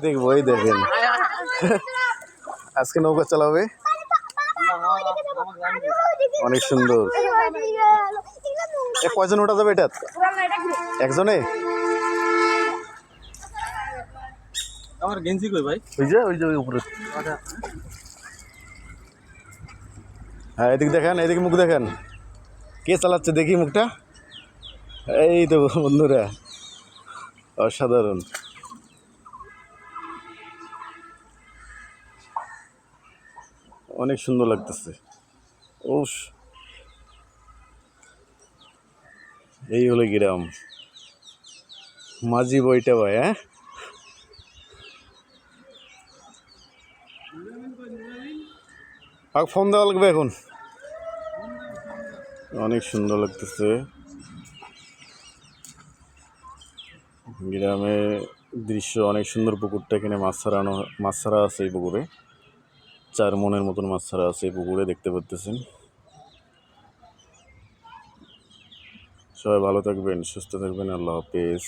দেখবো, এই দেখেন আজকে নৌকা চালাবে, অনেক সুন্দর। কয়জন ওঠা যাবে এটা? একজনে? আমার গেঞ্জি কই ভাই? ওই যে উপরে। হ্যাঁ, এদিকে দেখেন, এদিকে মুখ দেখেন, কে চালাচ্ছে দেখি মুখটা। এই তো বন্ধুরা, অসাধারণ। অনেক সুন্দর লাগতেছে। উফ, এই হলো গ্রাম, মাঝি বইটা ভাই। হ্যাঁ, ফোন দেওয়া লাগবে এখন। অনেক সুন্দর লাগতেছে গ্রামের দৃশ্য, অনেক সুন্দর। পুকুরটা এখানে মাছ ছাড়া আছে এই পুকুরে, 4 মনের মতন মাছ ছাড়া আছে এই পুকুরে, দেখতে পাচ্ছেন। সবাই ভালো থাকবেন, সুস্থ থাকবেন, আল্লাহ হাফেজ।